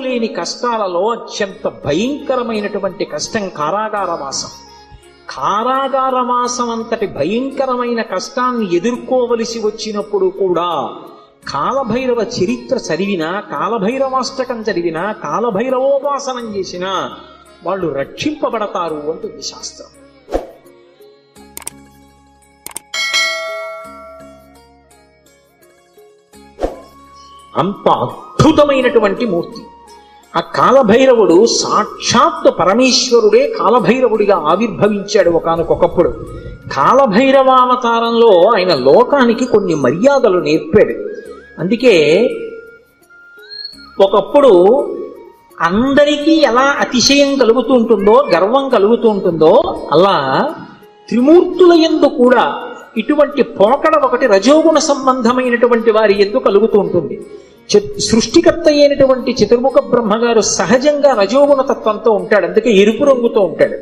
లేని కష్టాలలో అత్యంత భయంకరమైనటువంటి కష్టం కారాగారవాసం. కారాగారవాసం అంతటి భయంకరమైన కష్టాన్ని ఎదుర్కోవలసి వచ్చినప్పుడు కూడా కాలభైరవ చరిత్ర చదివినా, కాలభైరవాష్టకం చదివినా, కాలభైరవోపాసనం చేసినా వాళ్ళు రక్షింపబడతారు అంటుంది శాస్త్రం. అంత అద్భుతమైనటువంటి మూర్తి ఆ కాలభైరవుడు. సాక్షాత్ పరమేశ్వరుడే కాలభైరవుడిగా ఆవిర్భవించాడు ఒకానొకప్పుడు. కాలభైరవావతారంలో ఆయన లోకానికి కొన్ని మర్యాదలు నేర్పాడు. అందుకే ఒకప్పుడు అందరికీ ఎలా అతిశయం కలుగుతూ ఉంటుందో, గర్వం కలుగుతూ ఉంటుందో, అలా త్రిమూర్తుల యందు కూడా ఇటువంటి పోకడ ఒకటి రజోగుణ సంబంధమైనటువంటి వారి యందు కలుగుతూ ఉంటుంది. సృష్టికర్త అయినటువంటి చతుర్ముఖ బ్రహ్మగారు సహజంగా రజోగుణ తత్వంతో ఉంటాడు. అందుకే ఎరుపు రంగుతో ఉంటాడు.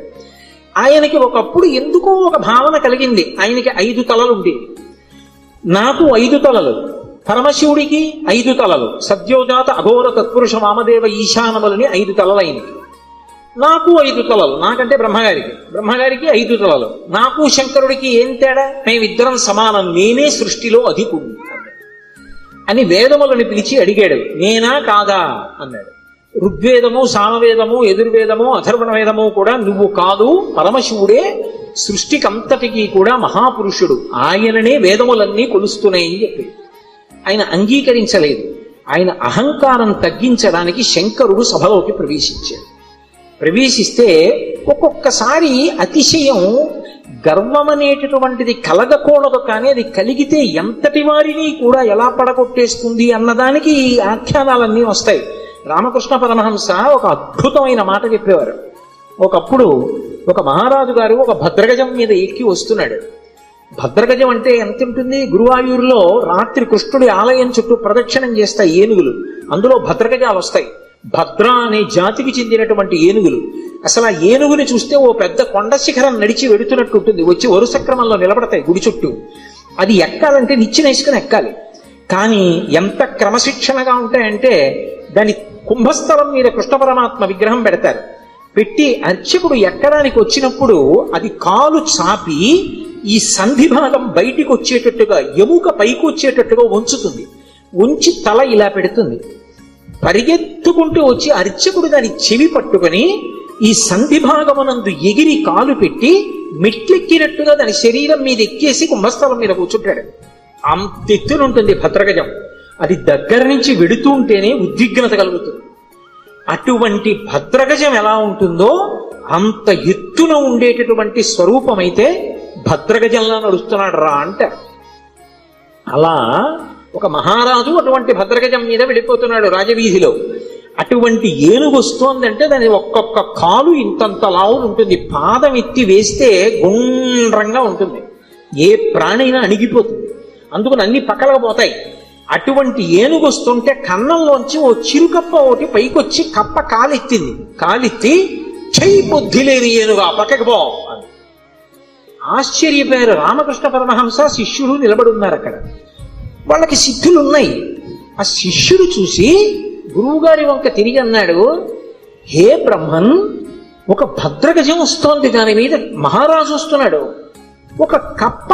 ఆయనకి ఒకప్పుడు ఎందుకో ఒక భావన కలిగింది. ఆయనకి 5 తలలు ఉండేవి. నాకు 5 తలలు, పరమశివుడికి 5 తలలు, సద్యోజాత అఘోర తత్పురుష వామదేవ ఈశానములని 5 తలలు ఆయనకి. నాకు 5 తలలు, నాకంటే బ్రహ్మగారికి 5 తలలు. నాకు శంకరుడికి ఏం తేడా? మేమిద్దరం సమానం, నేనే సృష్టిలో అధికుడు అని వేదములను పిలిచి అడిగాడు. నేనా కాదా అన్నాడు. ఋగ్వేదము, సామవేదము, యజుర్వేదము, అథర్వణ వేదము కూడా నువ్వు కాదు, పరమశివుడే సృష్టికంతటికి కూడా మహాపురుషుడు, ఆయననే వేదములన్నీ కొలుస్తున్నాయని చెప్పి ఆయన అంగీకరించలేదు. ఆయన అహంకారం తగ్గించడానికి శంకరుడు సభలోకి ప్రవేశించాడు. ప్రవేశిస్తే ఒక్కొక్కసారి అతిశయం, గర్వం అనేటటువంటిది కలగకూడదు, కానీ అది కలిగితే ఎంతటి వారిని కూడా ఎలా పడగొట్టేస్తుంది అన్నదానికి ఈ ఆఖ్యానాలన్నీ వస్తాయి. రామకృష్ణ పరమహంస ఒక అద్భుతమైన మాట చెప్పేవారు. ఒకప్పుడు ఒక మహారాజు గారు ఒక భద్రగజం మీద ఎక్కి వస్తున్నాడు. భద్రగజం అంటే ఎంత ఉంటుంది? గురువాయూరులో రాత్రి కృష్ణుడి ఆలయం చుట్టూ ప్రదక్షిణం చేస్తాయి ఏనుగులు, అందులో భద్రగజాలు వస్తాయి. భద్ర అనే జాతికి చెందినటువంటి ఏనుగులు. అసలు ఆ ఏనుగుని చూస్తే ఓ పెద్ద కొండ శిఖరం నడిచి వెడుతున్నట్టు ఉంటుంది. వచ్చి వరుస క్రమంలో నిలబడతాయి గుడి చుట్టూ. అది ఎక్కాలంటే నిచ్చినేసుకుని ఎక్కాలి. కానీ ఎంత క్రమశిక్షణగా ఉంటాయంటే దాని కుంభస్థలం మీద కృష్ణ పరమాత్మ విగ్రహం పెడతారు. పెట్టి అర్చకుడు ఎక్కడానికి వచ్చినప్పుడు అది కాలు చాపి ఈ సంధి భాగం బయటికి వచ్చేటట్టుగా, ఎముక పైకి వచ్చేటట్టుగా ఉంచుతుంది. ఉంచి తల ఇలా పెడుతుంది. పరిగెత్తుకుంటూ వచ్చి అర్చకుడు దాని చెవి పట్టుకొని ఈ సంధి భాగమునందు ఎగిరి కాలు పెట్టి మెట్లెక్కినట్టుగా దాని శరీరం మీద ఎక్కేసి కుంభస్థలం మీద కూర్చుంటాడు. అంతెత్తునుంటుంది భద్రగజం. అది దగ్గర నుంచి వెడుతూ ఉంటేనే ఉద్విగ్నత కలుగుతుంది. అటువంటి భద్రగజం ఎలా ఉంటుందో అంత ఎత్తున ఉండేటటువంటి స్వరూపమైతే భద్రగజంలా నడుస్తున్నాడు రా అంటారు. అలా ఒక మహారాజు అటువంటి భద్రగజం మీద వెళ్ళిపోతున్నాడు రాజవీధిలో. అటువంటి ఏనుగు వస్తోందంటే దాని ఒక్కొక్క కాలు ఇంతంత లావును ఉంటుంది. పాదం ఎత్తి వేస్తే గుండ్రంగా ఉంటుంది. ఏ ప్రాణైనా అణిగిపోతుంది. అందుకని అన్ని పక్కలకు పోతాయి. అటువంటి ఏనుగు వస్తుంటే కన్నంలోంచి ఓ చిరుకప్ప ఒకటి పైకొచ్చి కప్ప కాలెత్తింది. కాలెత్తి చెయ్యి బుద్ధి లేని ఏనుగా పక్కకి పో అని ఆశ్చర్యపోయారు. రామకృష్ణ పరమహంస శిష్యుడు నిలబడున్నారు అక్కడ. వాళ్ళకి సిద్ధులున్నాయి. ఆ శిష్యుడు చూసి గురువుగారి వంక తిరిగి అన్నాడు, హే బ్రహ్మన్, ఒక భద్రగజం వస్తోంది, దాని మీద మహారాజు వస్తున్నాడు. ఒక కప్ప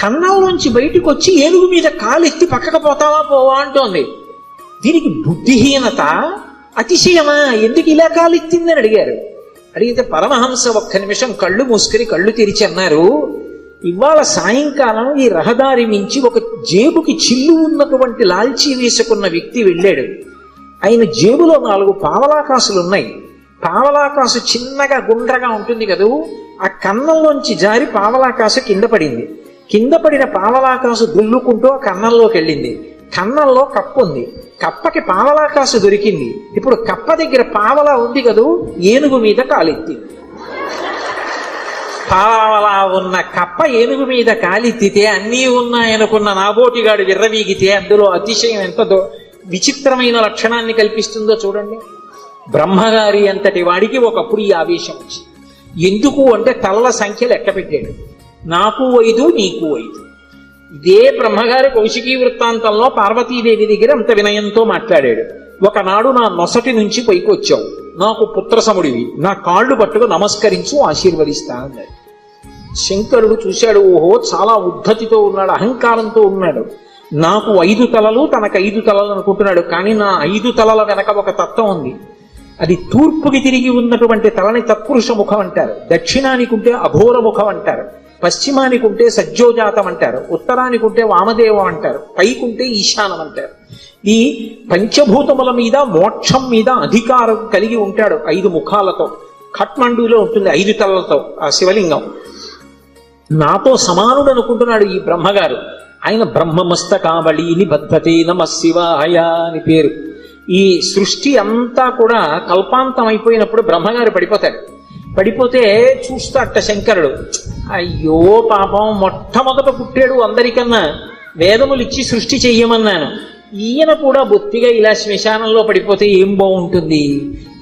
కన్నంలోంచి బయటకు వచ్చి ఏనుగు మీద కాలెత్తి పక్కకు పోతావా పోవా అంటోంది. దీనికి బుద్ధిహీనత, అతిశయమా? ఎందుకు ఇలా కాలెత్తిందని అడిగారు. అడిగితే పరమహంస ఒక్క నిమిషం కళ్ళు మూసుకొని కళ్ళు తెరిచి అన్నారు, ఇవాళ సాయంకాలం ఈ రహదారి నుంచి ఒక జేబుకి చిల్లు ఉన్నటువంటి లాల్చీ వేసుకున్న వ్యక్తి వెళ్ళాడు. ఆయన జేబులో 4 పావలాకాసులున్నాయి. పావలాకాసు చిన్నగా గుండ్రగా ఉంటుంది కదూ, ఆ కన్నంలోంచి జారి పావలాకాసు కింద పడింది. కింద పడిన పావలాకాసు దుల్లుకుంటూ ఆ కన్నంలోకి వెళ్ళింది. కన్నంలో కప్ప ఉంది. కప్పకి పావలాకాసు దొరికింది. ఇప్పుడు కప్ప దగ్గర పావలా ఉంది కదూ, ఏనుగు మీద కాలెత్తింది. పావలా ఉన్న కప్ప ఏనుగు మీద కాలెత్తితే అన్నీ ఉన్నాయనుకున్న నాబోటిగాడు విర్రవీగితే అందులో అతిశయం ఎంత విచిత్రమైన లక్షణాన్ని కల్పిస్తుందో చూడండి. బ్రహ్మగారి అంతటి వాడికి ఒకప్పుడు ఈ ఆవేశం వచ్చింది. ఎందుకు అంటే తలల సంఖ్య లెక్క పెట్టాడు. నాకు 5, నీకు 5. ఇదే బ్రహ్మగారి కౌశికీ వృత్తాంతంలో పార్వతీదేవి దగ్గర అంత వినయంతో మాట్లాడాడు. ఒకనాడు నా నొసటి నుంచి పైకి వచ్చావు, నాకు పుత్రసముడివి, నా కాళ్ళు పట్టుకు నమస్కరించు, ఆశీర్వదిస్తా అన్నాడు. శంకరుడు చూశాడు, ఓహో చాలా ఉద్ధతితో ఉన్నాడు, అహంకారంతో ఉన్నాడు. నాకు 5 తలలు, తనకు 5 తలలు అనుకుంటున్నాడు. కానీ నా 5 తలల వెనక ఒక తత్వం ఉంది. అది తూర్పుకి తిరిగి ఉన్నటువంటి తలని తత్పురుష ముఖం అంటారు, దక్షిణానికి ఉంటే అఘోర ముఖం అంటారు, పశ్చిమానికి ఉంటే సజ్జోజాతం అంటారు, ఉత్తరానికి ఉంటే వామదేవం అంటారు, పైకుంటే ఈశానం అంటారు. ఈ పంచభూతముల మీద మోక్షం మీద అధికారం కలిగి ఉంటాడు 5 ముఖాలతో. ఖట్మండూలో ఉంటుంది 5 తలలతో ఆ శివలింగం. నాతో సమానుడు అనుకుంటున్నాడు ఈ బ్రహ్మగారు. ఆయన బ్రహ్మమస్తకావళి నిబద్ధతే నమ శివాయ అని పేరు. ఈ సృష్టి అంతా కూడా కల్పాంతం అయిపోయినప్పుడు బ్రహ్మగారు పడిపోతాడు. పడిపోతే చూస్తాట శంకరుడు, అయ్యో పాపం, మొట్టమొదట పుట్టాడు అందరికన్నా, వేదములు ఇచ్చి సృష్టి చెయ్యమన్నాను, ఈయన కూడా బొత్తిగా ఇలా శ్మశానంలో పడిపోతే ఏం బాగుంటుంది,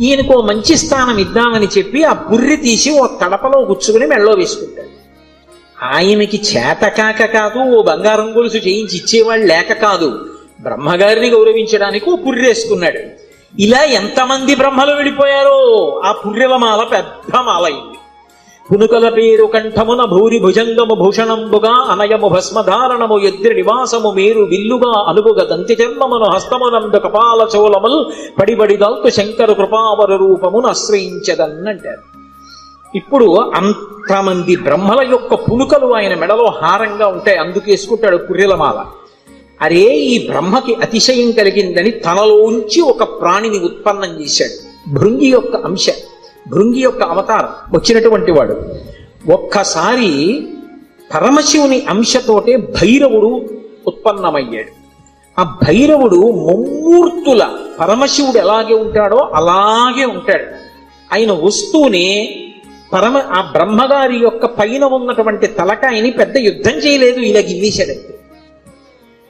ఈయనకు మంచి స్థానం ఇద్దామని చెప్పి ఆ పుర్రి తీసి ఓ తడపలో గుచ్చుకుని మెళ్ళో వేసుకుంటాడు. ఆయనకి చేతకాక కాదు, ఓ బంగారం గొలుసు చేయించి ఇచ్చేవాళ్ళు లేక కాదు, బ్రహ్మగారిని గౌరవించడానికి ఓ పుర్రేసుకున్నాడు. ఇలా ఎంతమంది బ్రహ్మలు వెళ్ళిపోయారో ఆ పుర్రెలమాల పెద్ద మాల అయింది. పునుకల పేరు కంఠమున భూరి భుజంగము భూషణంబుగా అనయము భస్మధారణము ఎద్రి నివాసము మేరు విల్లుగా అనుగుగ దంతి చర్మమును హస్తమునందు కపాల చోళముల్ పడిబడిదల్తు శంకరు కృపావర రూపమును ఆశ్రయించదన్నంటారు. ఇప్పుడు అంతమంది బ్రహ్మల యొక్క పునుకలు ఆయన మెడలో హారంగా ఉంటాయి, అందుకేసుకుంటాడు పుర్రెలమాల. అరే, ఈ బ్రహ్మకి అతిశయం కలిగిందని తనలోంచి ఒక ప్రాణిని ఉత్పన్నం చేశాడు. భృంగి యొక్క అంశ, భృంగి యొక్క అవతారం వచ్చినటువంటి వాడు. ఒక్కసారి పరమశివుని అంశతోటే భైరవుడు ఉత్పన్నమయ్యాడు. ఆ భైరవుడు ముమ్మూర్తుల పరమశివుడు ఎలాగే ఉంటాడో అలాగే ఉంటాడు. ఆయన వస్తూనే ఆ బ్రహ్మగారి యొక్క పైన ఉన్నటువంటి తలకాయని పెద్ద యుద్ధం చేయలేదు, ఇలా గిల్లేశాడంతే.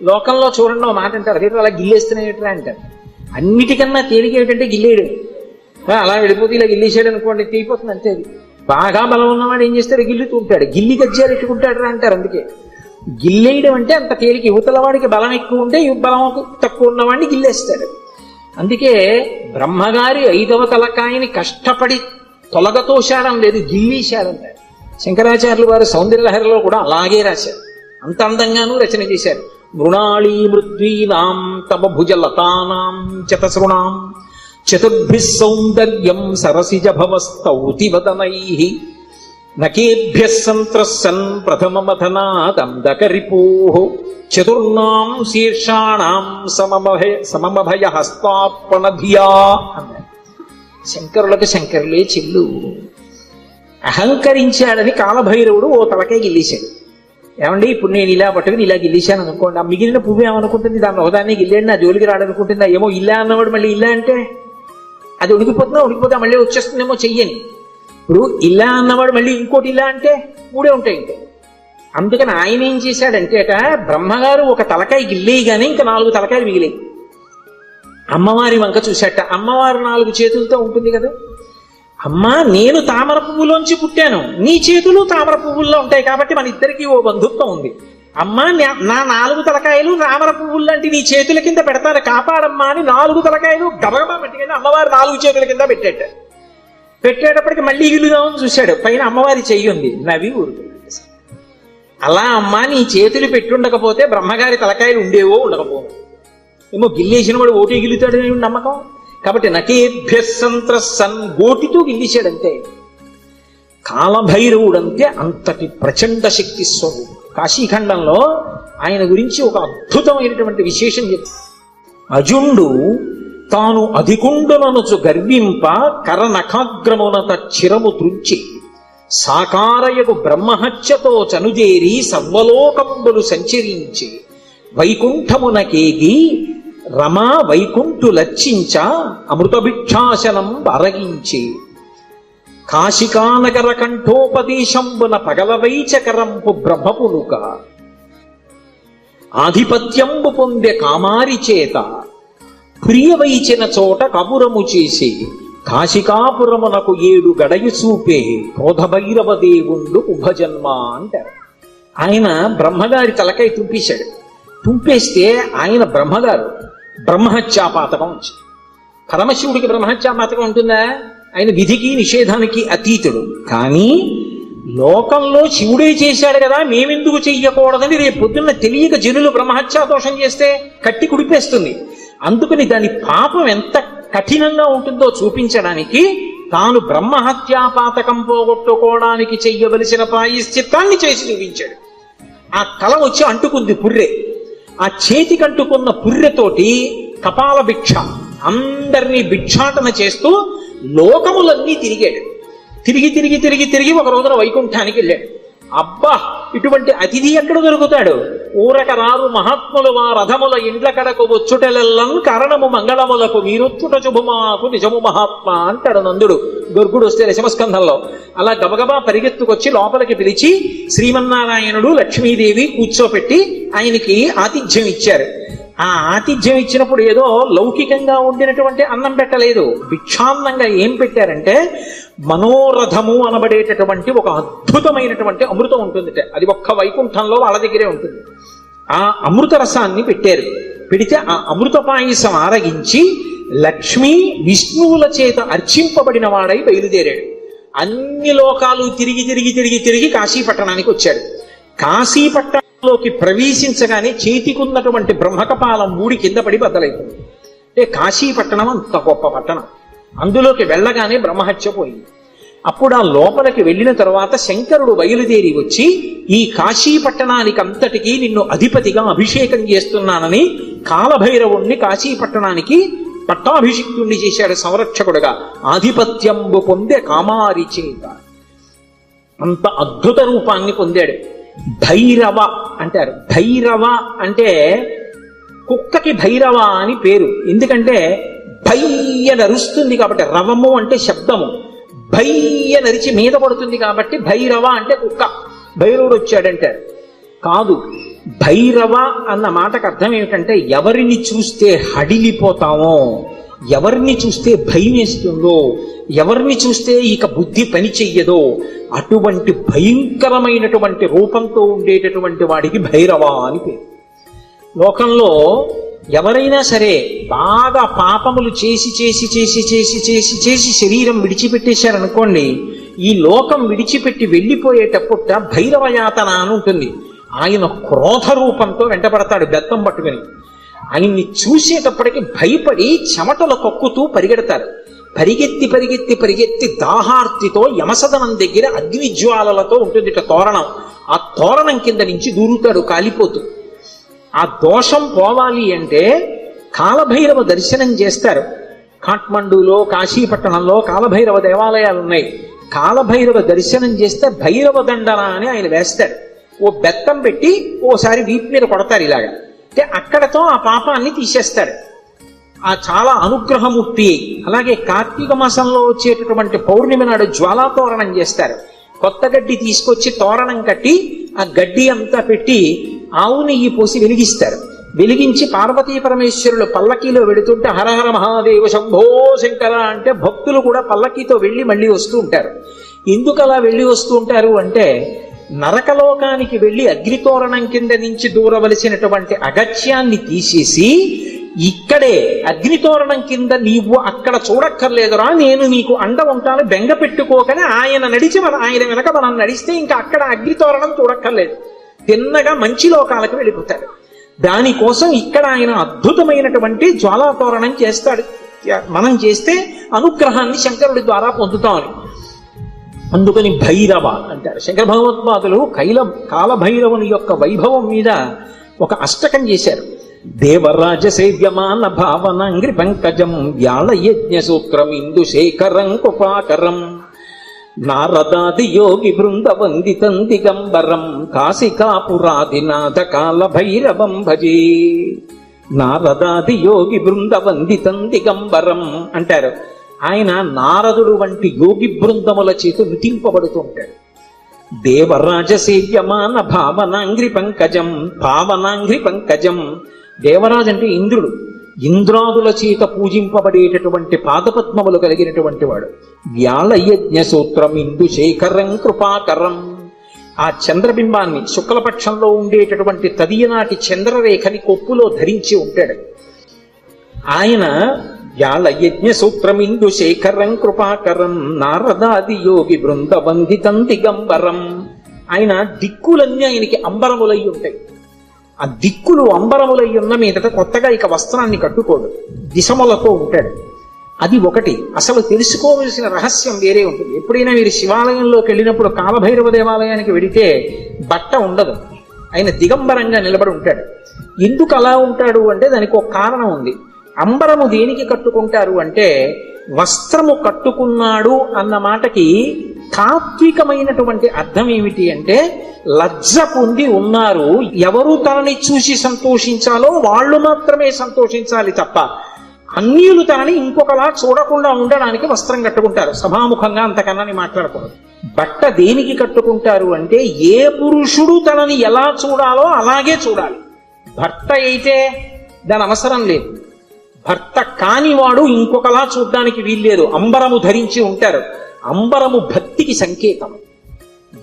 లోకంలో చూడండి ఒక మాట అంటారు, అదే అలా గిల్లేస్తున్నాయట్రా అంటారు. అన్నిటికన్నా తేలిక ఏమిటంటే గిల్లేడు. అలా వెళ్ళిపోతే ఇలా గిల్లేసాడు అనుకోండి, తీయిపోతుంది అంతే. అది బాగా బలం ఉన్నవాడు ఏం చేస్తాడు, గిల్లుతూ ఉంటాడు, గిల్లి గజ్జాలు ఎట్టుకుంటాడు అంటారు. అందుకే గిల్లేయడం అంటే అంత తేలిక. యువతల వాడికి బలం ఎక్కువ ఉంటే బలం తక్కువ ఉన్నవాడిని గిల్లేస్తాడు. అందుకే బ్రహ్మగారి 5వ తలకాయని కష్టపడి తొలగతోశాడం లేదు, గిల్లీశాడంటారు. శంకరాచార్యులు వారు సౌందర్యలహరిలో కూడా అలాగే రాశారు, అంత అందంగానూ రచన చేశారు. మృణాళీ మృద్వీనాం తమ భుజలతానాం చతసృణాం చతుర్భిః సౌందర్యం సరసిజ భవస్తౌతి వదనైః నకేభ్యః సంత్రస్సన్ ప్రథమమథనాదందకరిపోః చతుర్ణాం శీర్షాణాం సమమభయ హస్తార్పణధియా అన్నారు. శంకరులకు శంకరులే చెల్లు. అహంకరించాడని కాలభైరవుడు ఓ తలకాయ గిల్లేశాడు. ఏమండి, ఇప్పుడు నేను ఇలా పట్టుకుని ఇలా గిల్లేశాను అనుకోండి, ఆ మిగిలిన పువ్వు ఏమనుకుంటుంది, దాన్ని ఒకదాన్ని గిల్లేండి నా జోలికి రాడనుకుంటుందా? ఏమో ఇలా అన్నవాడు మళ్ళీ ఇలా అంటే అది ఉడికిపోతే మళ్ళీ వచ్చేస్తుందేమో చెయ్యని. ఇప్పుడు ఇలా అన్నవాడు మళ్ళీ ఇంకోటి ఇలా అంటే 3 ఉంటాయి ఇంకా. అందుకని ఆయన ఏం చేశాడంటేట, బ్రహ్మగారు ఒక తలకాయ గిల్లేయగానే ఇంకా 4 తలకాయలు మిగిలాయి. అమ్మవారి వంక చూశాట. అమ్మవారు 4 చేతులతో ఉంటుంది కదా. అమ్మా, నేను తామర పువ్వులోంచి పుట్టాను, నీ చేతులు తామర పువ్వుల్లో ఉంటాయి కాబట్టి మన ఇద్దరికి ఓ బంధుత్వం ఉంది. అమ్మా, నా 4 తలకాయలు తామర పువ్వుల్లాంటి నీ చేతుల కింద పెడతాను, కాపాడమ్మా అని 4 తలకాయలు గబగబా పెట్టుకెళ్ళి అమ్మవారు 4 చేతుల కింద పెట్టేటప్పటికి మళ్ళీ ఇల్లుదామని చూశాడు. పైన అమ్మవారి చెయ్యి ఉంది, నవి ఊరుకున్నాడు. అలా అమ్మా, నీ చేతులు పెట్టుండకపోతే బ్రహ్మగారి తలకాయలు ఉండేవో ఉండకపోవు. ఏమో గిల్లేసిన వాడు ఓటే గిల్లుతాడని నమ్మకం. కాబట్టి నకేభ్యః సంత్రస్సన్, గోటితో గిల్లేశాడంతే. కాలభైరవుడంతే అంతటి ప్రచండ శక్తి స్వరూపుడు. కాశీఖండంలో ఆయన గురించి ఒక అద్భుతమైనటువంటి విశేషం చెప్తారు. అజుండు తాను అధికుండుననుచు గర్వింప కరనఖాగ్రమునత చిరము త్రుంచి సాకారయకు బ్రహ్మహత్యతో చనుజేరి సర్వలోకంబులు సంచరించి వైకుంఠమునకేగి రమా వైకుంఠు లచ్చించ అమృతభిక్షాసనం అరగించి కాశికానగర కంఠోపదేశంబున పగలవైచకరంపు బ్రహ్మపునుక ఆధిపత్యంబు పొందె కామారి చేత ప్రియవైచిన చోట కబురము చేసి కాశికాపురమునకు 7 గడయు చూపే క్రోధభైరవ దేవుండు ఉభజన్మ అంటారు. ఆయన బ్రహ్మగారి తలకాయ తుంపేశాడు. తుంపేస్తే ఆయన బ్రహ్మగారు బ్రహ్మహత్యాపాతకం వచ్చింది. పరమశివుడికి బ్రహ్మహత్యాపాతకం ఉంటుందా? ఆయన విధికి నిషేధానికి అతీతుడు. కానీ లోకంలో శివుడే చేశాడు కదా, మేమెందుకు చెయ్యకూడదని రేపు పొద్దున్న తెలియక జనులు బ్రహ్మహత్యా దోషం చేస్తే కట్టి కుడిపేస్తుంది. అందుకని దాని పాపం ఎంత కఠినంగా ఉంటుందో చూపించడానికి తాను బ్రహ్మహత్యాపాతకం పోగొట్టుకోవడానికి చెయ్యవలసిన ప్రాయశ్చిత్తాన్ని చేసి చూపించాడు. ఆ తల వచ్చి అంటుకుంది పుర్రె. ఆ చేతికి అంటుకున్న పుర్రెతోటి కపాల భిక్ష అందరినీ భిక్షాటన చేస్తూ లోకములన్నీ తిరిగాడు. తిరిగి తిరిగి తిరిగి తిరిగి ఒక రోజున వైకుంఠానికి వెళ్ళాడు. అబ్బా, ఇటువంటి అతిథి ఎక్కడ దొరుకుతాడు? ఊరక రారు మహాత్ములు మా రథముల ఇండ్ల కడకు వచ్చుటెలెల్లం కారణము మంగళములకు మీరొచ్చుట శుభమాకు నిజము మహాత్మా అంటాడు నందుడు గొర్గుడు వస్తే దశమస్కంధంలో. అలా గబగబా పరిగెత్తుకొచ్చి లోపలికి పిలిచి శ్రీమన్నారాయణుడు లక్ష్మీదేవి కూర్చోపెట్టి ఆయనకి ఆతిథ్యం ఇచ్చారు. ఆ ఆతిథ్యం ఇచ్చినప్పుడు ఏదో లౌకికంగా ఉండినటువంటి అన్నం పెట్టలేదు. భిక్షాన్నంగా ఏం పెట్టారంటే మనోరథము అనబడేటటువంటి ఒక అద్భుతమైనటువంటి అమృతం ఉంటుంది. అది ఒక్క వైకుంఠంలో వాళ్ళ దగ్గరే ఉంటుంది. ఆ అమృత రసాన్ని పెట్టారు. పెడితే ఆ అమృత పాయసం ఆరగించి లక్ష్మీ విష్ణువుల చేత అర్చింపబడిన వాడై బయలుదేరాడు. అన్ని లోకాలు తిరిగి తిరిగి తిరిగి తిరిగి కాశీపట్టణానికి వచ్చాడు. కాశీపట్టణంలోకి ప్రవేశించగానే చేతికున్నటువంటి బ్రహ్మకపాలం మూడి కింద పడి బద్దలైపోయింది. అంటే కాశీపట్టణం అంత గొప్ప పట్టణం. అందులోకి వెళ్ళగానే బ్రహ్మహత్య పోయింది. అప్పుడు ఆ లోపలికి వెళ్ళిన తర్వాత శంకరుడు బయలుదేరి వచ్చి ఈ కాశీపట్టణానికి అంతటికీ నిన్ను అధిపతిగా అభిషేకం చేస్తున్నానని కాలభైరవుణ్ణి కాశీపట్టణానికి పట్టాభిషిక్తుణ్ణి చేశాడు సంరక్షకుడుగా. ఆధిపత్యంబు పొందే కామారి చేత అంత అద్భుత రూపాన్ని పొందాడు. భైరవ అంటారు. భైరవ అంటే కుక్కకి భైరవ అని పేరు. ఎందుకంటే భయ్య నరుస్తుంది కాబట్టి, రవము అంటే శబ్దము, భయ్య నరిచి మీద పడుతుంది కాబట్టి భైరవ అంటే కుక్క. భైరవుడు వచ్చాడంటారు. కాదు, భైరవ అన్న మాటకు అర్థం ఏమిటంటే ఎవరిని చూస్తే హడిలిపోతామో, ఎవరిని చూస్తే భయం వేస్తుందో, ఎవరిని చూస్తే ఇక బుద్ధి పని చెయ్యదో అటువంటి భయంకరమైనటువంటి రూపంతో ఉండేటటువంటి వాడికి భైరవ అని పేరు. లోకంలో ఎవరైనా సరే బాగా పాపములు చేసి చేసి చేసి చేసి చేసి చేసి శరీరం విడిచిపెట్టేశారనుకోండి, ఈ లోకం విడిచిపెట్టి వెళ్ళిపోయేటప్పుడు భైరవయాతన అని ఉంటుంది. ఆయన క్రోధ రూపంతో వెంటబడతాడు బెత్తం పట్టుకుని. ఆయన్ని చూసేటప్పటికి భయపడి చెమటలు కక్కుతూ పరిగెడతారు. పరిగెత్తి పరిగెత్తి పరిగెత్తి దాహార్తితో యమసదనం దగ్గర అగ్నిజ్వాలలతో ఉంటుంది తోరణం. ఆ తోరణం కింద నుంచి దూరుతాడు కాలిపోతూ. ఆ దోషం పోవాలి అంటే కాలభైరవ దర్శనం చేస్తారు. కాఠ్మండూలో కాశీపట్టణంలో కాలభైరవ దేవాలయాలు ఉన్నాయి. కాలభైరవ దర్శనం చేస్తే భైరవ దండన అని ఆయన వేస్తాడు. ఓ బెత్తం పెట్టి ఓసారి వీపు మీద కొడతారు ఇలాగా. అంటే అక్కడతో ఆ పాపాన్ని తీసేస్తాడు. ఆ చాలా అనుగ్రహమూర్తి. అలాగే కార్తీక మాసంలో వచ్చేటటువంటి పౌర్ణమి నాడు జ్వాలాతోరణం చేస్తారు. కొత్త గడ్డి తీసుకొచ్చి తోరణం కట్టి ఆ గడ్డి అంతా పెట్టి ఆవు నెయ్యి పోసి వెలిగిస్తారు. వెలిగించి పార్వతీ పరమేశ్వరులు పల్లకీలో వెడుతుంటే హరహర మహాదేవ శంభో శంకర అంటే భక్తులు కూడా పల్లకీతో వెళ్ళి మళ్ళీ వస్తూ ఉంటారు. ఎందుకు అలా వెళ్ళి వస్తూ ఉంటారు అంటే నరకలోకానికి వెళ్ళి అగ్నితోరణం కింద నుంచి దూరవలసినటువంటి అగత్యాన్ని తీసేసి ఇక్కడే అగ్నితోరణం కింద నీవు అక్కడ చూడక్కర్లేదురా, నేను నీకు అండ ఉంటాను, బెంగ పెట్టుకోకని ఆయన నడిచి ఆయన వెనక మనం నడిస్తే ఇంకా అక్కడ అగ్నితోరణం చూడక్కర్లేదు, తిన్నగా మంచి లోకాలకు వెళ్ళిపోతాడు. దానికోసం ఇక్కడ ఆయన అద్భుతమైనటువంటి జ్వాలాతోరణం చేస్తాడు. మనం చేస్తే అనుగ్రహాన్ని శంకరుడి ద్వారా పొందుతామని. అందుకని భైరవ అంటారు. శంకర భగవత్పాదులు కాలభైరవుని యొక్క వైభవం మీద ఒక అష్టకం చేశారు. దేవరాజ సేవ్యమాన భావనాంగ్రి పంకజం వ్యాళ యజ్ఞ సూత్రం ఇందు శేఖరం కృపాకరం నారదాది యోగి బృంద వందితం దిగంబరం కాశికాపురాదినాథ కాల భైరవం భజే. నారదాది యోగి బృంద వందితం దిగంబరం అంటారు. ఆయన నారదుడు వంటి యోగి బృందముల చేత నృతింపబడుతూ ఉంటాడు. దేవరాజ సేవ్యమాన భావనాంగ్రి పంకజం, భావనాంగ్రి పంకజం. దేవరాజు అంటే ఇంద్రుడు. ఇంద్రాదుల చేత పూజింపబడేటటువంటి పాదపద్మములు కలిగినటువంటి వాడు. వ్యాళయజ్ఞ సూత్రం ఇందు శేఖరం కృపాకరం. ఆ చంద్రబింబాన్ని శుక్లపక్షంలో ఉండేటటువంటి తదియనాటి చంద్రరేఖని కొప్పులో ధరించి ఉంటాడు. ఆయన వ్యాళ యజ్ఞ సూత్రమిందు శేఖరం కృపాకరం నారదాది యోగి బృందబంధితం దిగంబరం. ఆయన దిక్కులన్నీ ఆయనకి అంబరములై ఉంటాయి. ఆ దిక్కులు అంబరములై ఉన్న మీదట కొత్తగా ఇక వస్త్రాన్ని కట్టుకోడు, దిశములతో ఉంటాడు. అది ఒకటి. అసలు తెలుసుకోవలసిన రహస్యం వేరే ఉంటుంది. ఎప్పుడైనా మీరు శివాలయంలోకి వెళ్ళినప్పుడు కాలభైరవ దేవాలయానికి వెడితే బట్ట ఉండదు, ఆయన దిగంబరంగా నిలబడి ఉంటాడు. ఎందుకు అలా ఉంటాడు అంటే దానికి ఒక కారణం ఉంది. అంబరము దేనికి కట్టుకుంటారు అంటే, వస్త్రము కట్టుకున్నాడు అన్న మాటకి తాత్వికమైనటువంటి అర్థం ఏమిటి అంటే, లజ్జ పొంది ఉన్నారు, ఎవరు తనని చూసి సంతోషించాలో వాళ్ళు మాత్రమే సంతోషించాలి తప్ప అన్యులు తనని ఇంకొకలా చూడకుండా ఉండడానికి వస్త్రం కట్టుకుంటారు. సభాముఖంగా అంతకన్నా మాట్లాడకూడదు. బట్ట దేనికి కట్టుకుంటారు అంటే, ఏ పురుషుడు తనని ఎలా చూడాలో అలాగే చూడాలి. భర్త అయితే దాని అవసరం లేదు, భర్త కానివాడు ఇంకొకలా చూడ్డానికి వీల్లేదు. అంబరము ధరించి ఉంటారు. అంబరము భక్తికి సంకేతం.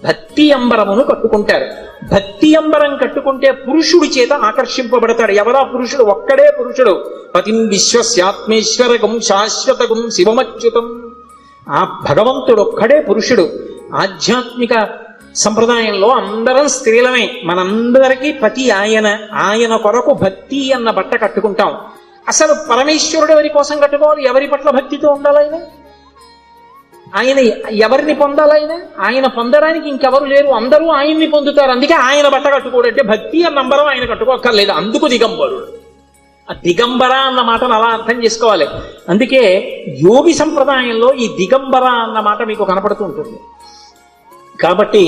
భక్తి అంబరమును కట్టుకుంటారు. భక్తి అంబరం కట్టుకుంటే పురుషుడి చేత ఆకర్షింపబడతాడు. ఎవరా పురుషుడు? ఒక్కడే పురుషుడు. పతిం విశ్వస్యాత్మేశ్వరగం శాశ్వతగం శివమచ్యుతం. ఆ భగవంతుడు ఒక్కడే పురుషుడు. ఆధ్యాత్మిక సంప్రదాయంలో అందరం స్త్రీలమే. మనందరికీ పతి ఆయన. ఆయన కొరకు భక్తి అన్న బట్ట కట్టుకుంటాం. అసలు పరమేశ్వరుడు ఎవరి కోసం కట్టుకోవాలి? ఎవరి పట్ల భక్తితో ఉండాలి ఆయన? ఆయన ఎవరిని పొందాలైన? ఆయన పొందడానికి ఇంకెవరు లేరు, అందరూ ఆయన్ని పొందుతారు. అందుకే ఆయన బట్ట కట్టుకోడు. అంటే భక్తి అన్న నంబరం ఆయన కట్టుకోక్కర్లేదు, అందుకు దిగంబరుడు. ఆ దిగంబర అన్న మాటను అలా అర్థం చేసుకోవాలి. అందుకే యోగి సంప్రదాయంలో ఈ దిగంబర అన్న మాట మీకు కనపడుతూ ఉంటుంది. కాబట్టి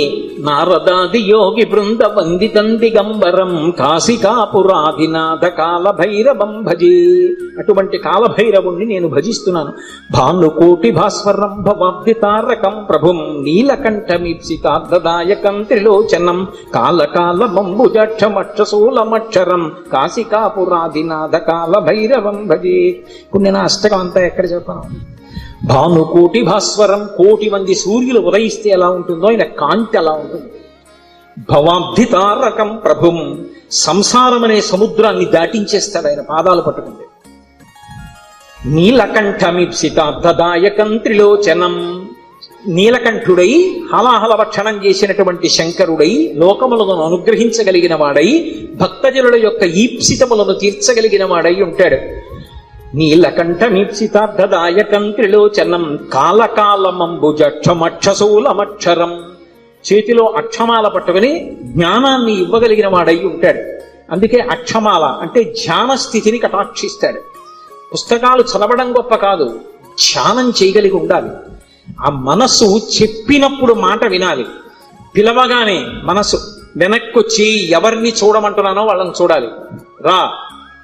నారదాది యోగి బృంద వందితం దిగంబరం కాశికాపురాధినాథ కాలభైరవం భజే. అటువంటి కాలభైరవుణ్ణి నేను భజిస్తున్నాను. భానుకోటి భాస్వరం భవాబ్ది తారకం ప్రభుం నీలకంఠమీప్సితార్థదాయకం త్రిలోచనం కాలకాలమంబుజక్షమక్షశూలమక్షరం కాశికాపురాధినాథ కాలభైరవం భజే. ఇప్పుడు నేను అష్టకం అంతా ఎక్కడ చెప్పాను? భానుకోటి భాస్వరం, కోటి మంది సూర్యులు ఉదయిస్తే ఎలా ఉంటుందో ఆయన కాంతి అలా ఉంటుంది. భవాబ్ది తారకం ప్రభుం, సంసారం అనే సముద్రాన్ని దాటించేస్తాడు ఆయన పాదాలు పట్టుకుంటే. నీలకంఠమీప్సితార్థదాయకం త్రిలోచనం, నీలకంఠుడై హలాహల భక్షణం చేసినటువంటి శంకరుడై లోకములను అనుగ్రహించగలిగిన వాడై భక్తజనుల యొక్క ఈప్సితములను తీర్చగలిగిన వాడై ఉంటాడు. నీలకంఠమీప్సితార్థదాయకం త్రిలోచనం కాలకాలమంబుజక్షమక్షశూలమక్షరం, చేతిలో అక్షమాల పట్టుకుని జ్ఞానాన్ని ఇవ్వగలిగిన వాడై ఉంటాడు. అందుకే అక్షమాల అంటే ధ్యాన స్థితిని కటాక్షిస్తాడు. పుస్తకాలు చదవడం గొప్ప కాదు, ధ్యానం చేయగలిగి ఉండాలి. ఆ మనస్సు చెప్పినప్పుడు మాట వినాలి. పిలవగానే మనసు వెనక్కొచ్చి ఎవరిని చూడమంటున్నానో వాళ్ళని చూడాలి. రా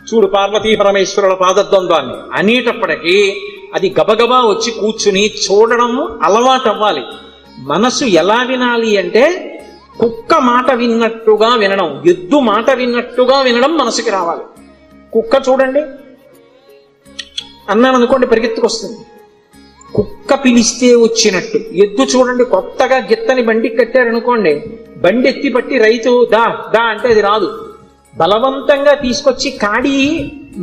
చూడు పార్వతీ పరమేశ్వరుల పాదద్వంద్వాన్ని అనేటప్పటికీ అది గబగబా వచ్చి కూర్చుని చూడడం అలవాటు అవ్వాలి. మనసు ఎలా వినాలి అంటే, కుక్క మాట విన్నట్టుగా వినడం, ఎద్దు మాట విన్నట్టుగా వినడం మనసుకి రావాలి. కుక్క చూడండి అన్నాను అనుకోండి పరిగెత్తుకొస్తుంది, కుక్క పిలిస్తే వచ్చినట్టు. ఎద్దు చూడండి కొత్తగా గిత్తని బండి కట్టారనుకోండి, బండి ఎత్తి పట్టి రైతు దా దా అంటే అది రాదు. బలవంతంగా తీసుకొచ్చి కాడి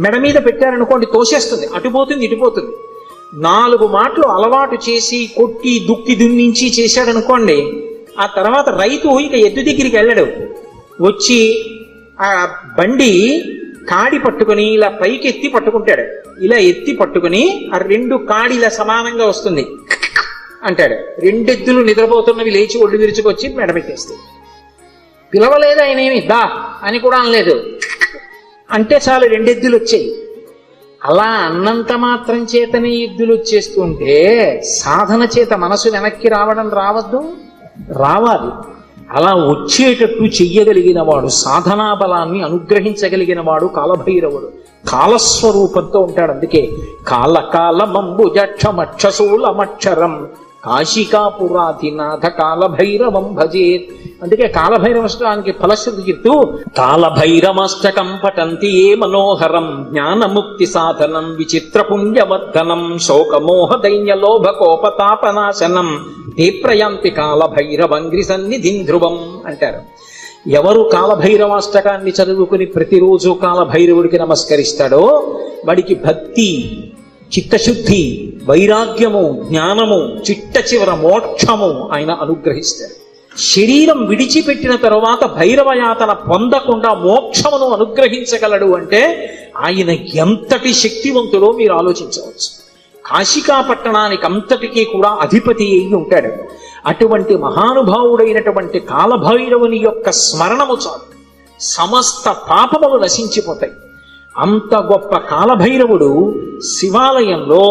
మెడ మీద పెట్టారనుకోండి తోసేస్తుంది, అటుపోతుంది ఇటుపోతుంది. 4 మాటలు అలవాటు చేసి కొట్టి దుక్కి దున్నించి చేశాడనుకోండి, ఆ తర్వాత రైతు ఇక ఎద్దు దగ్గరికి వెళ్ళడు. వచ్చి ఆ బండి కాడి పట్టుకుని ఇలా పైకి ఎత్తి పట్టుకుంటాడు. ఇలా ఎత్తి పట్టుకుని ఆ 2 కాడిలా సమానంగా వస్తుంది అంటాడు. 2 ఎద్దులు నిద్రపోతున్నవి లేచి ఒళ్ళు విరుచుకొచ్చి మెడబెట్టేస్తాయి. పిలవలేదు ఆయన, ఏమి దా అని కూడా అనలేదు, అంటే చాలు 2 ఎద్దులు వచ్చాయి. అలా అన్నంత మాత్రం చేతనే ఎద్దులు వచ్చేస్తుంటే సాధన చేత మనసు వెనక్కి రావడం రావద్దు, రావాలి. అలా వచ్చేటట్టు చెయ్యగలిగిన వాడు, సాధనా బలాన్ని అనుగ్రహించగలిగిన వాడు కాలభైరవుడు. కాలస్వరూపంతో ఉంటాడు. అందుకే కాలకాలమంబుజక్షమక్షశూలమక్షరం కాశికాపురాధినాథ కాలభైరవం భజేత్. అందుకే కాలభైరవష్టానికి ఫలశ్రుతి చెప్తూ కాలభైరమష్టకం పఠంతి ఏ మనోహరం జ్ఞానముక్తి సాధనం విచిత్ర పుణ్యవర్ధనం శోకమోహ దైన్య లోభ కోపతాపనాశనం తే ప్రయాంతి కాలభైరవంగ్రి సన్నిధిం ధ్రువం అంటారు. ఎవరు కాలభైరవాష్టకాన్ని చదువుకుని ప్రతిరోజు కాలభైరవుడికి నమస్కరిస్తాడో వాడికి భక్తి, చిత్తశుద్ధి, వైరాగ్యము, జ్ఞానము, చిట్ట చివర మోక్షము ఆయన అనుగ్రహిస్తారు. శరీరం విడిచిపెట్టిన తరువాత భైరవయాతన పొందకుండా మోక్షమును అనుగ్రహించగలడు అంటే ఆయన ఎంతటి శక్తివంతుడో మీరు ఆలోచించవచ్చు. కాశికా పట్టణానికి అంతటికీ కూడా అధిపతి అయి ఉంటాడు. అటువంటి మహానుభావుడైనటువంటి కాలభైరవుని యొక్క స్మరణము చాలు, సమస్త పాపములు నశించిపోతాయి. అంత గొప్ప కాలభైరవుడు శివాలయంలో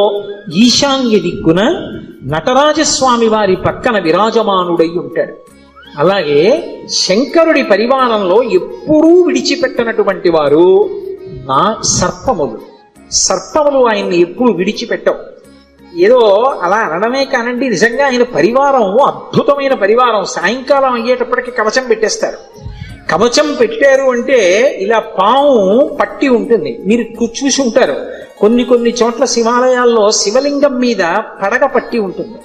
ఈశాన్య దిక్కున నటరాజస్వామి వారి పక్కన విరాజమానుడై ఉంటాడు. అలాగే శంకరుడి పరివారంలో ఎప్పుడూ విడిచిపెట్టనటువంటి వారు సర్పములు ఆయన్ని ఎప్పుడు విడిచిపెట్టవు. ఏదో అలా అనడమే కానండి, నిజంగా ఆయన పరివారం అద్భుతమైన పరివారం. సాయంకాలం అయ్యేటప్పటికి కవచం పెట్టేస్తారు. కవచం పెట్టారు అంటే ఇలా పాము పట్టి ఉంటుంది, మీరు చూసి ఉంటారు. కొన్ని చోట్ల శివాలయాల్లో శివలింగం మీద పడగ పట్టి ఉంటుంది.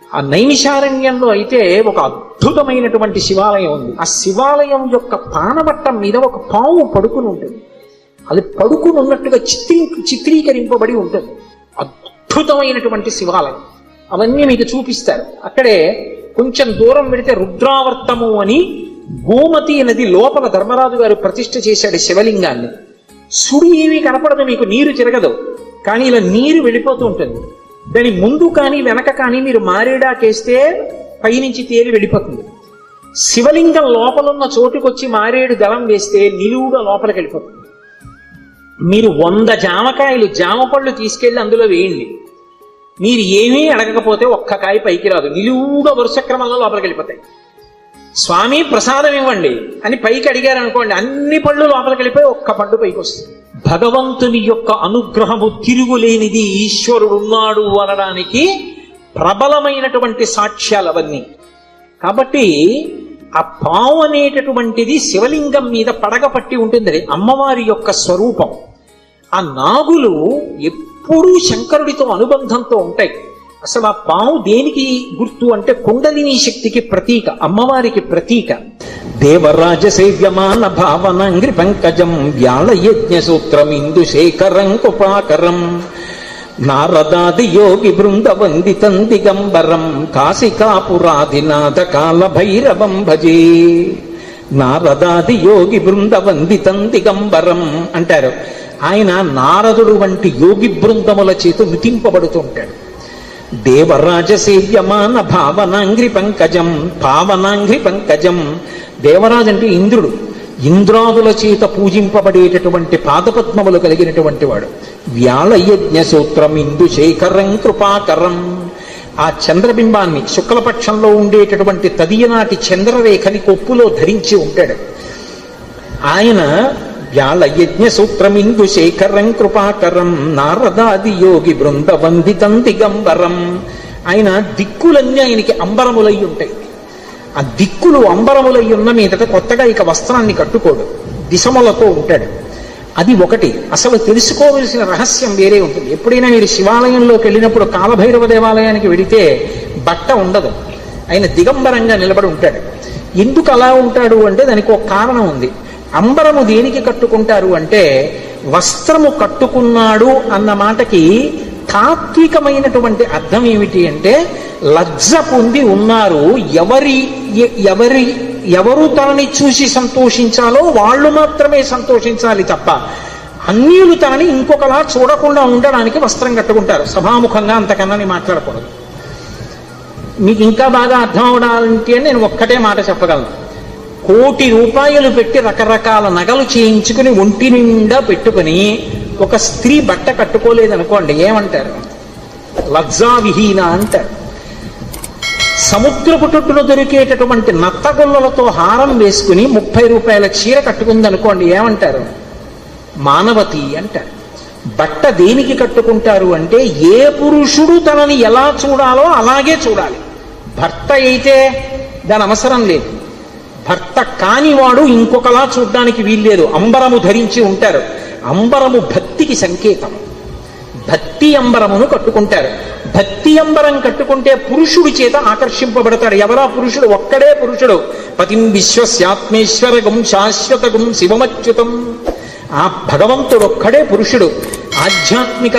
ఆ నైమిషారణ్యంలో అయితే ఒక అద్భుతమైనటువంటి శివాలయం ఉంది. ఆ శివాలయం యొక్క పానవట్టం మీద ఒక పాము పడుకుని ఉంటుంది. అది పడుకుని ఉన్నట్టుగా చిత్రీకరింపబడి ఉంటుంది. అద్భుతమైనటువంటి శివాలయం. అవన్నీ మీకు చూపిస్తారు. అక్కడే కొంచెం దూరం వెళితే రుద్రావర్తము అని గోమతి నది లోపల ధర్మరాజు గారు ప్రతిష్ఠ చేశాడు శివలింగాన్ని. సుడి ఏమీ కనపడదు, మీకు నీరు తిరగదు, కానీ ఇలా నీరు వెళ్ళిపోతూ ఉంటుంది. దాని ముందు కానీ వెనక కానీ మీరు మారేడాకేస్తే పైనుంచి తేలి వెళ్ళిపోతుంది. శివలింగం లోపలున్న చోటుకొచ్చి మారేడు దళం వేస్తే నిలువుగా లోపలికి వెళ్ళిపోతుంది. మీరు 100 జామకాయలు, జామ పళ్ళు తీసుకెళ్లి అందులో వేయండి, మీరు ఏమీ అడగకపోతే ఒక్క కాయ పైకి రాదు, నిలువుగా వరుస క్రమంలో లోపలికి వెళ్ళిపోతాయి. స్వామి ప్రసాదం ఇవ్వండి అని పైకి అడిగారు అనుకోండి, అన్ని పళ్ళు లోపలికి వెళ్ళిపోయి ఒక్క పండు పైకి వస్తుంది. భగవంతుని యొక్క అనుగ్రహము తిరుగులేనిది, ఈశ్వరుడు ఉన్నాడు అనడానికి ప్రబలమైనటువంటి సాక్ష్యాలు అవన్నీ. కాబట్టి ఆ పావు అనేటటువంటిది శివలింగం మీద పడగ పట్టి ఉంటుంది, అమ్మవారి యొక్క స్వరూపం. ఆ నాగులు ఎప్పుడూ శంకరుడితో అనుబంధంతో ఉంటాయి. అసలు ఆ పాము దేనికి గుర్తు అంటే కుండలిని శక్తికి ప్రతీక, అమ్మవారికి ప్రతీక. దేవరాజ సేవ్యమాన భావనాంగ్రి పంకజం వ్యాళయజ్ఞ సూత్రం ఇందుశేఖరం కృపాకరం నారదాది యోగి బృంద వందితం దిగంబరం కాశికాపురాధినాథ కాల భైరవం భజే. నారదాది యోగి బృంద వందితం దిగంబరం అంటారు. ఆయన నారదుడు వంటి యోగి బృందముల చేత నుతింపబడుతుంటాడు. దేవరాజ సేవ్యమాన భావనాంగ్రి పంకజం, పావనాంగ్రి పంకజం. దేవరాజు అంటే ఇంద్రుడు, ఇంద్రాదుల చేత పూజింపబడేటటువంటి పాదపద్మములు కలిగినటువంటి వాడు. వ్యాళయజ్ఞ సూత్రం ఇందుశేఖరం కృపాకరం. ఆ చంద్రబింబాన్ని శుక్లపక్షంలో ఉండేటటువంటి తదియనాటి చంద్రరేఖని కొప్పులో ధరించి ఉంటాడు ఆయన. వ్యాళయజ్ఞ సూత్రం ఇందుశేఖరం కృపాకరం నారదాది యోగి బృంద వందితం దిగంబరం. ఆయన దిక్కులన్నీ ఆయనకి అంబరములై ఉంటాయి. ఆ దిక్కులు అంబరములై ఉన్న మీదట కొత్తగా ఇక వస్త్రాన్ని కట్టుకోడు, దిశములతో ఉంటాడు. అది ఒకటి. అసలు తెలుసుకోవలసిన రహస్యం వేరే ఉంటుంది. ఎప్పుడైనా మీరు శివాలయంలోకి వెళ్ళినప్పుడు కాలభైరవ దేవాలయానికి వెడితే బట్ట ఉండదు, ఆయన దిగంబరంగా నిలబడి ఉంటాడు. ఎందుకు అలా ఉంటాడు అంటే దానికి ఒక కారణం ఉంది. అంబరము దేనికి కట్టుకుంటారు అంటే వస్త్రము కట్టుకున్నాడు అన్న మాటకి తాత్వికమైనటువంటి అర్థం ఏమిటి అంటే లజ్జ పొంది ఉన్నారు, ఎవరు తనని చూసి సంతోషించాలో వాళ్ళు మాత్రమే సంతోషించాలి తప్ప అన్యులు తనని ఇంకొకలా చూడకుండా ఉండడానికి వస్త్రం కట్టుకుంటారు. సభాముఖంగా అంతకన్నా మాట్లాడకూడదు. మీకు ఇంకా బాగా అర్థం అవడానికి నేను ఒక్కటే మాట చెప్పగలను. 1 కోటి రూపాయలు పెట్టి రకరకాల నగలు చేయించుకుని ఒంటి నిండా పెట్టుకుని ఒక స్త్రీ బట్ట కట్టుకోలేదనుకోండి, ఏమంటారు? లజ్జావిహీన అంటారు. సముద్రపు తొట్టులో దొరికేటటువంటి నత్తగొల్లలతో హారం వేసుకుని 30 రూపాయల చీర కట్టుకుందనుకోండి, ఏమంటారు? మానవతి అంటారు. బట్ట దేనికి కట్టుకుంటారు అంటే ఏ పురుషుడు తనని ఎలా చూడాలో అలాగే చూడాలి. భర్త అయితే దాని అవసరం లేదు, భర్త కానివాడు ఇంకొకలా చూడ్డానికి వీల్లేదు. అంబరము ధరించి ఉంటారు. అంబరము భక్తికి సంకేతం. భక్తి అంబరమును కట్టుకుంటారు. భక్తి అంబరం కట్టుకుంటే పురుషుడి చేత ఆకర్షింపబడతాడు. ఎవరా పురుషుడు? ఒక్కడే పురుషుడు. పతిం విశ్వస్యాత్మేశ్వరగం శాశ్వతగం శివమచ్యుతం. ఆ భగవంతుడు ఒక్కడే పురుషుడు. ఆధ్యాత్మిక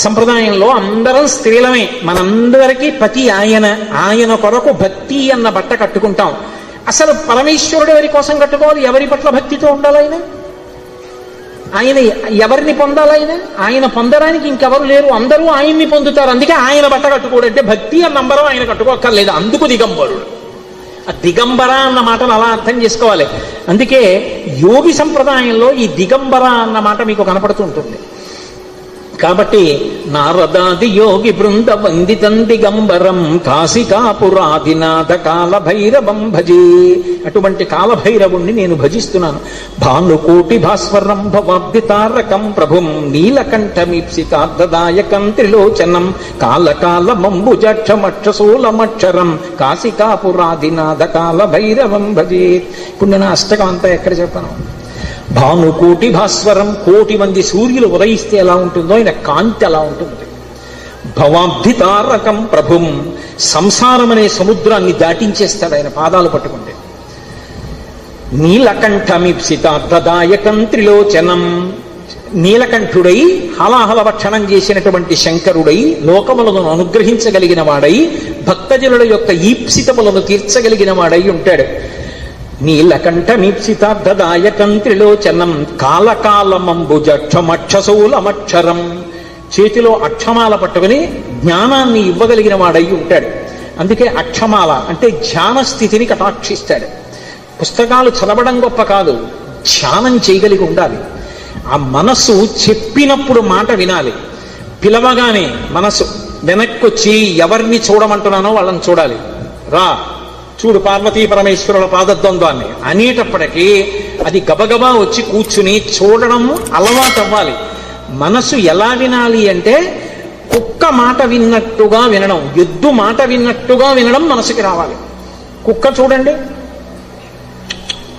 సంప్రదాయంలో అందరం స్త్రీలమే. మనందరికీ పతి ఆయన. ఆయన కొరకు భక్తి అన్న బట్ట కట్టుకుంటాం. అసలు పరమేశ్వరుడు ఎవరి కోసం కట్టుకోవాలి? ఎవరి పట్ల భక్తితో ఉండాలి ఆయన? ఆయన ఎవరిని పొందాలి? ఆయన పొందడానికి ఇంకెవరు లేరు, అందరూ ఆయన్ని పొందుతారు. అందుకే ఆయన బట్ట కట్టుకోడు. అంటే భక్తి అన్న నంబరం ఆయన కట్టుకోక్కర్లేదు. అందుకు దిగంబరుడు. ఆ దిగంబర అన్న మాటను అలా అర్థం చేసుకోవాలి. అందుకే యోగి సంప్రదాయంలో ఈ దిగంబర అన్న మాట మీకు కనపడుతూ ఉంటుంది. కాబట్టి నారదాది యోగి బృంద వందితం దిగంబరం కాశికాపురాదినాథ కాలభైరవం భజే. అటువంటి కాలభైరవుణ్ణి నేను భజిస్తున్నాను. భానుకోటి భాస్వరం భవాబ్ది తారకం ప్రభుం నీలకంఠమీప్సితార్థదాయకం త్రిలోచనం కాలకాలమంబుజక్షమక్షశూలమక్షరం కాశికాపురాదినాథ కాలభైరవం భజే. ఇప్పుడు నేను అష్టకం అంతా ఎక్కడ చెప్పాను? భానుకోటి భాస్వరం, కోటి మంది సూర్యులు ఉదయిస్తే ఎలా ఉంటుందో ఆయన కాంతి అలా ఉంటుంది. భవాబ్ది తారకం ప్రభుం, సంసారం అనే సముద్రాన్ని దాటించేస్తాడు ఆయన పాదాలు పట్టుకుంటే. నీలకంఠమీప్సితార్థదాయకం త్రిలోచనం, నీలకంఠుడై హలాహల భక్షణం చేసినటువంటి శంకరుడై లోకములను అనుగ్రహించగలిగిన వాడై భక్తజనుల యొక్క ఈప్సితములను తీర్చగలిగిన వాడై ఉంటాడు. నీలకంఠమీప్సితార్థదాయకం త్రిలోచనం కాలకాలమంబుజక్షమక్షశూలమక్షరం, చేతిలో అక్షమాల పట్టుకుని జ్ఞానాన్ని ఇవ్వగలిగిన వాడై ఉంటాడు. అందుకే అక్షమాల అంటే ధ్యాన స్థితిని కటాక్షిస్తాడు. పుస్తకాలు చదవడం గొప్ప కాదు, ధ్యానం చేయగలిగి ఉండాలి. ఆ మనస్సు చెప్పినప్పుడు మాట వినాలి. పిలవగానే మనస్సు వెనక్కొచ్చి ఎవరిని చూడమంటున్నానో వాళ్ళని చూడాలి. రా చూడు పార్వతీ పరమేశ్వరుల పాదద్వంద్వాన్ని అనేటప్పటికీ అది గబగబా వచ్చి కూర్చుని చూడడం అలవాటు అవ్వాలి. మనసు ఎలా వినాలి అంటే కుక్క మాట విన్నట్టుగా వినడం, ఎద్దు మాట విన్నట్టుగా వినడం మనసుకి రావాలి. కుక్క చూడండి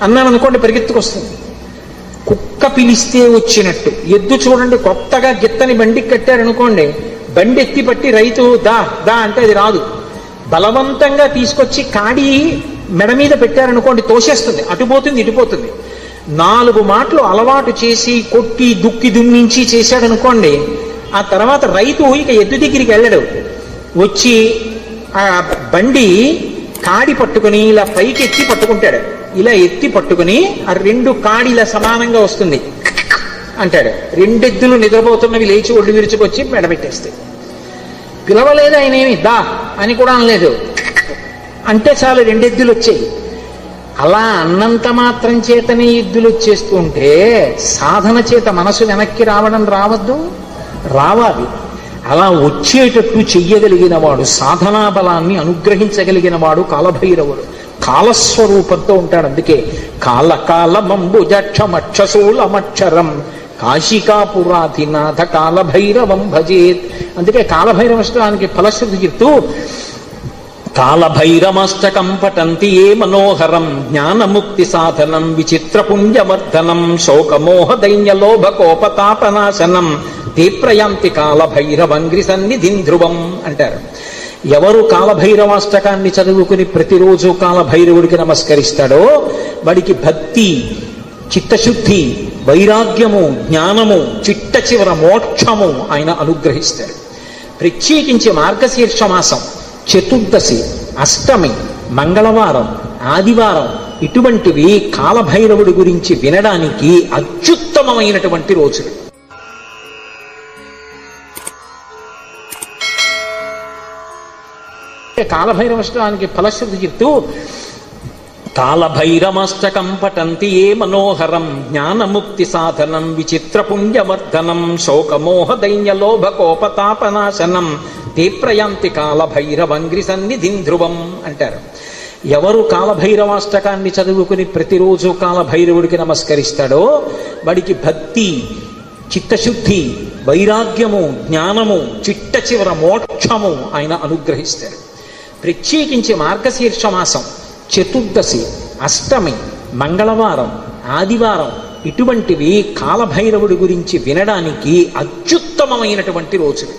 అన్నామనుకోండి పరిగెత్తుకొస్తుంది, కుక్క పిలిస్తే వచ్చినట్టు. ఎద్దు చూడండి కొత్తగా గిత్తని బండికి కట్టారనుకోండి, బండి ఎత్తి పట్టి రైతు దా దా అంటే అది రాదు. బలవంతంగా తీసుకొచ్చి కాడి మెడ మీద పెట్టారనుకోండి తోసేస్తుంది, అటుపోతుంది ఇటుపోతుంది. 4 మాటలు అలవాటు చేసి కొట్టి దుక్కి దుమ్మించి చేశాడనుకోండి, ఆ తర్వాత రైతు ఇక ఎద్దు దగ్గరికి వెళ్ళడు. వచ్చి ఆ బండి కాడి పట్టుకుని ఇలా పైకి ఎత్తి పట్టుకుంటాడు. ఇలా ఎత్తి పట్టుకుని ఆ 2 కాడిలా సమానంగా వస్తుంది అంటాడు. 2 ఎద్దులు నిద్రపోతున్నవి లేచి ఒళ్ళు విరుచుకొచ్చి మెడబెట్టేస్తాయి. పిలవలేదు ఆయన, ఏమి దా అని కూడా అనలేదు, అంటే చాలు 2 ఎద్దులు వచ్చాయి. అలా అన్నంత మాత్రం చేతనే ఎద్దులు వచ్చేస్తుంటే సాధన చేత మనసు వెనక్కి రావడం రావద్దు, రావాలి. అలా వచ్చేటట్టు చెయ్యగలిగిన వాడు, సాధనా బలాన్ని అనుగ్రహించగలిగిన వాడు కాలభైరవుడు. కాలస్వరూపంతో ఉంటాడు. అందుకే కాలకాలమంబుజక్షమక్షశూలమక్షరం కాశికాపురాధినాథ కాలభైరవం భజేత్. అందుకే కాలభైరవష్టానికి ఫలశ్రుతి చెప్తూ కాలభైరమష్టకం పఠంతి ఏ మనోహరం జ్ఞానముక్తి సాధనం విచిత్రపుణ్యవర్ధనం శోకమోహ దైన్యలోభకోపతాపనాశనం తీప్రయాంతి కాలభైరవంగ్రి సన్నిధిం ధ్రువం అంటారు. ఎవరు కాలభైరవాష్టకాన్ని చదువుకుని ప్రతిరోజు కాలభైరవుడికి నమస్కరిస్తాడో వాడికి భక్తి, చిత్తశుద్ధి, వైరాగ్యము, జ్ఞానము, చిట్ట చివర మోక్షము ఆయన అనుగ్రహిస్తాడు. ప్రత్యేకించి మార్గశీర్ష మాసం, చతుర్దశి, అష్టమి, మంగళవారం, ఆదివారం ఇటువంటివి కాలభైరవుడి గురించి వినడానికి అత్యుత్తమమైనటువంటి రోజులు. కాలభైరవష్టానికి ఫలశ్రుతి చెప్తూ కాలభైరమష్టకం పఠంతి ఏ మనోహరం జ్ఞానముక్తి సాధనం విచిత్రపుణ్యవర్ధనం శోకమోహ దైన్యలోభకోపతాపనాశనం తీప్రయాంతి కాలభైరవంగ్రి సన్నిధిం ధ్రువం అంటారు. ఎవరు కాలభైరవాష్టకాన్ని చదువుకుని ప్రతిరోజు కాలభైరవుడికి నమస్కరిస్తాడో వాడికి భక్తి, చిత్తశుద్ధి, వైరాగ్యము, జ్ఞానము, చిట్ట చివర మోక్షము ఆయన అనుగ్రహిస్తాడు. ప్రత్యేకించి మార్గశీర్ష మాసం, చతుర్దశి, అష్టమి, మంగళవారం, ఆదివారం ఇటువంటివి కాలభైరవుడి గురించి వినడానికి అత్యుత్తమమైనటువంటి రోజులు.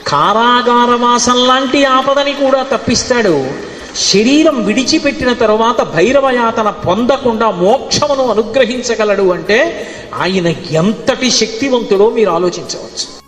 కారాగారవాసం లాంటి ఆపదని కూడా తప్పిస్తాడు. శరీరం విడిచిపెట్టిన తరువాత భైరవయాతన పొందకుండా మోక్షమును అనుగ్రహించగలడు అంటే ఆయన ఎంతటి శక్తివంతుడో మీరు ఆలోచించవచ్చు.